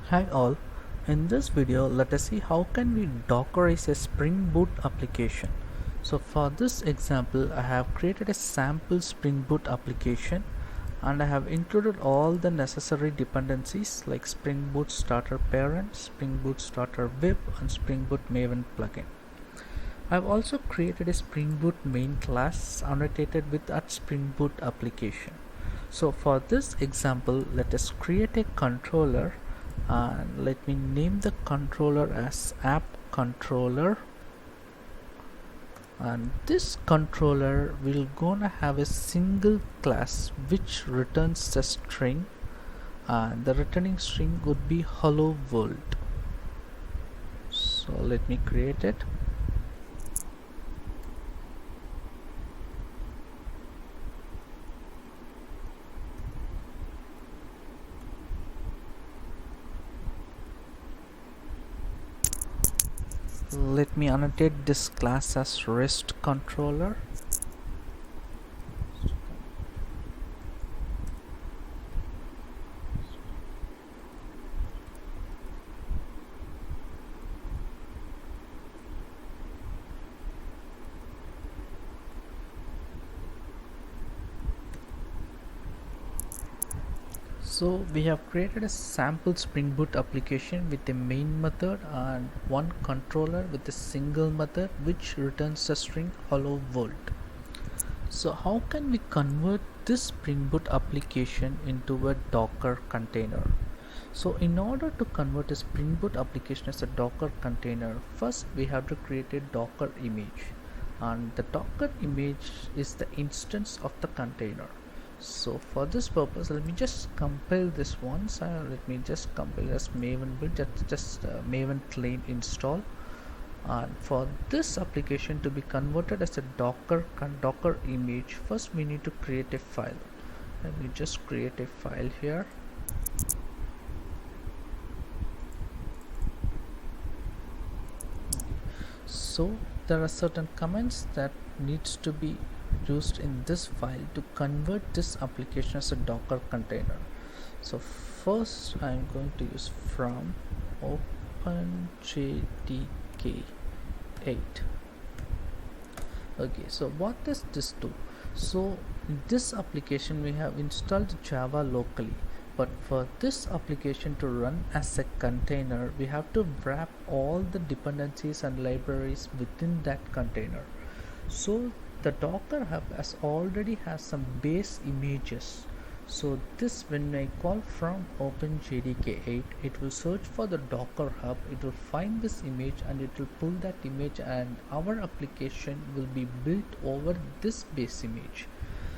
Hi all, in this video let us see how can we dockerize a Spring Boot application. So for this example I have created a sample Spring Boot application and I have included all the necessary dependencies like Spring Boot Starter Parent, Spring Boot Starter Web and Spring Boot Maven plugin. I have also created a Spring Boot main class annotated with that Spring Boot application. So for this example let us create a controller and let me name the controller as app controller, and this controller will gonna have a single class which returns a string, and the returning string would be hello world. So let me create it. Let me annotate this class as rest controller. So we have created a sample Spring Boot application with a main method and one controller with a single method which returns the string hello world. So how can we convert this Spring Boot application into a Docker container? So in order to convert a Spring Boot application as a Docker container, first we have to create a Docker image, and the Docker image is the instance of the container. So for this purpose let me just compile this once. Let me just compile as maven build, just maven clean install. And for this application to be converted as a docker image, first we need to create a file. Let me just create a file here. So there are certain commands that needs to be used in this file to convert this application as a Docker container. So first I am going to use from OpenJDK 8. Okay, so what does this do? So in this application we have installed Java locally, but for this application to run as a container we have to wrap all the dependencies and libraries within that container. So the Docker Hub already has some base images. So this, when I call from OpenJDK 8, it will search for the Docker Hub, it will find this image and it will pull that image, and our application will be built over this base image.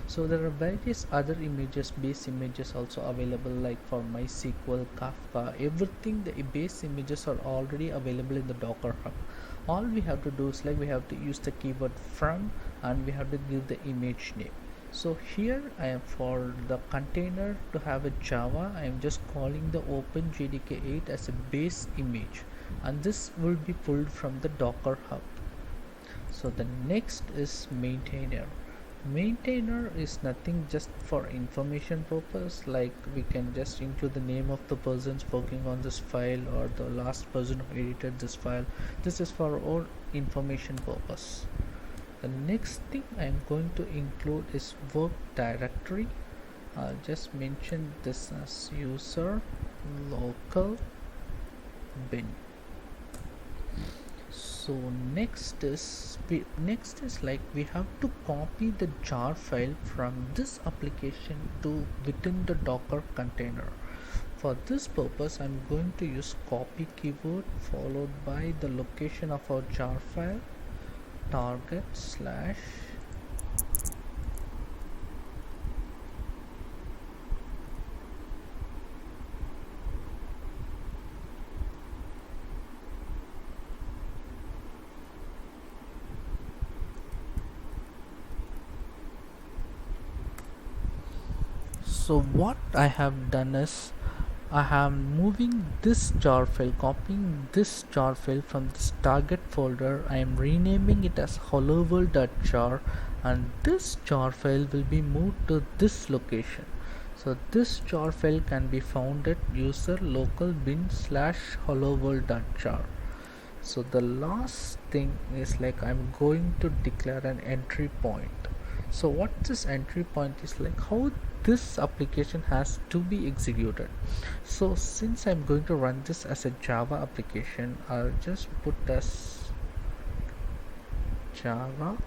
So there are various other base images also available, like for MySQL, Kafka, everything. The base images are already available in the Docker Hub. All we have to do is like we have to use the keyword from and we have to give the image name. So here I am, for the container to have a Java, I am just calling the OpenJDK 8 as a base image, and this will be pulled from the Docker Hub. So the next is maintainer. Maintainer is nothing, just for information purpose, like we can just include the name of the persons working on this file or the last person who edited this file. This is for our information purpose. The next thing I am going to include is work directory. I'll just mention this as user local bin. So next is like we have to copy the jar file from this application to within the Docker container. For this purpose I'm going to use copy keyword followed by the location of our jar file, target slash so what I have done is I am moving this jar file, copying this jar file from this target folder. I am renaming it as helloworld.jar, and this jar file will be moved to this location. So this jar file can be found at user local bin slash hello world.jar. So the last thing is like I'm going to declare an entry point. So what this entry point is like, how this application has to be executed. So since I'm going to run this as a Java application, I'll just put as Java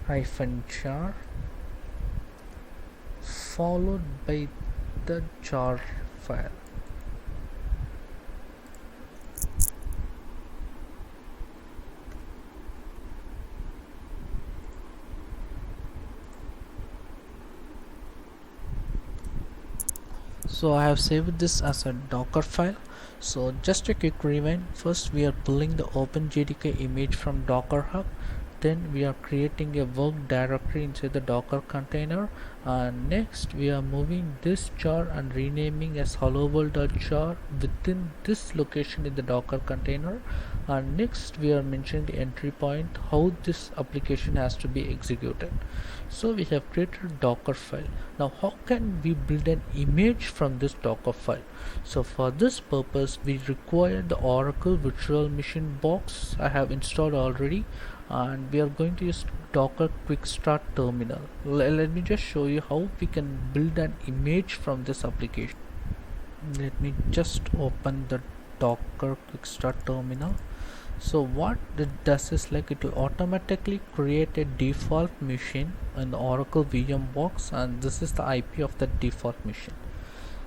-jar followed by the jar file. So I have saved this as a Docker file. So just a quick rewind. First we are pulling the OpenJDK image from Docker Hub. Then we are creating a work directory inside the Docker container, and next we are moving this jar and renaming as hello world.jar within this location in the Docker container, and next we are mentioning the entry point, how this application has to be executed. So we have created a Docker file. Now how can we build an image from this Docker file? So for this purpose we require the Oracle Virtual Machine box I have installed already, and we are going to use Docker Quick Start Terminal. Let me just show you how we can build an image from this application. Let me just open the Docker Quick Start Terminal. So what it does is like it will automatically create a default machine in the Oracle VM box, and this is the IP of the default machine.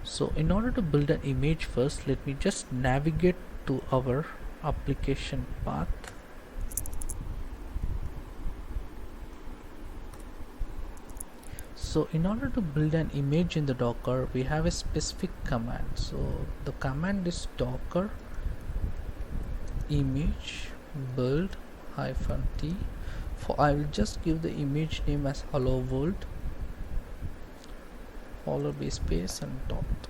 So in order to build an image, first let me just navigate to our application path. So in order to build an image in the Docker, we have a specific command. So the command is docker image build -t. For I will just give the image name as hello world, followed by space and dot.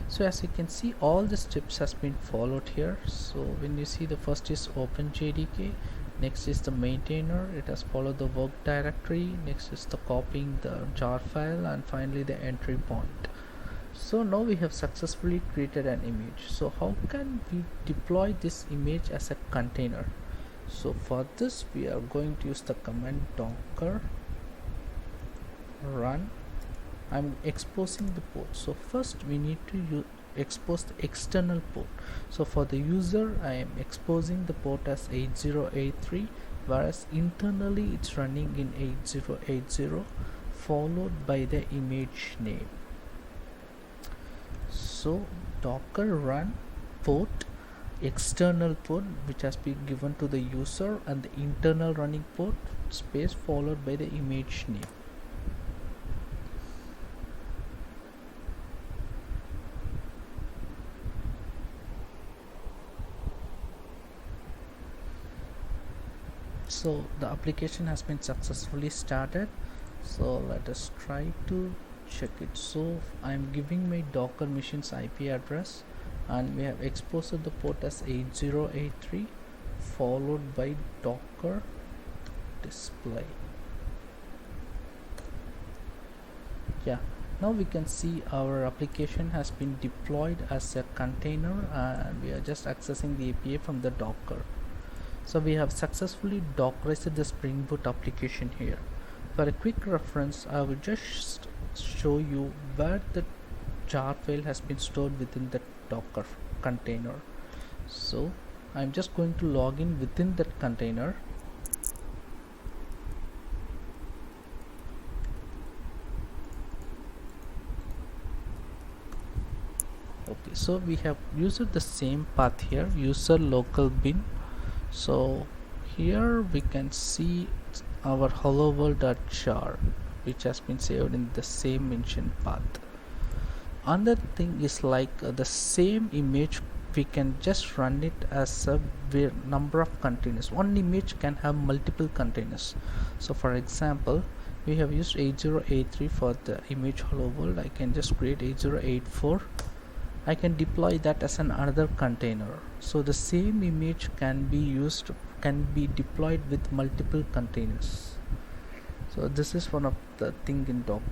So as you can see, all the steps has been followed here. So when you see, the first is OpenJDK, next is the maintainer, it has followed the work directory, next is the copying the jar file, and finally the entry point. So now we have successfully created an image. So how can we deploy this image as a container? So for this we are going to use the command docker run. I'm exposing the port. So first we need to expose the external port. So for the user I am exposing the port as 8083, whereas internally it's running in 8080 followed by the image name. So docker run port, external port which has been given to the user, and the internal running port space followed by the image name. So the application has been successfully started. So let us try to check it. So I'm giving my Docker machine's IP address, and we have exposed the port as 8083 followed by docker display. Yeah, now we can see our application has been deployed as a container, and we are just accessing the API from the Docker. So we have successfully dockerized the Spring Boot application here. For a quick reference, I will just show you where the jar file has been stored within the Docker container. So I'm just going to log in within that container. Okay, so we have used the same path here, user local bin. So here we can see our hello world.jar which has been saved in the same mentioned path. Another thing is like the same image, we can just run it as a number of containers. One image can have multiple containers. So for example, we have used 8083 for the image hello world. I can just create 8084. I can deploy that as another container. So the same image can be deployed with multiple containers. So this is one of the thing in Docker.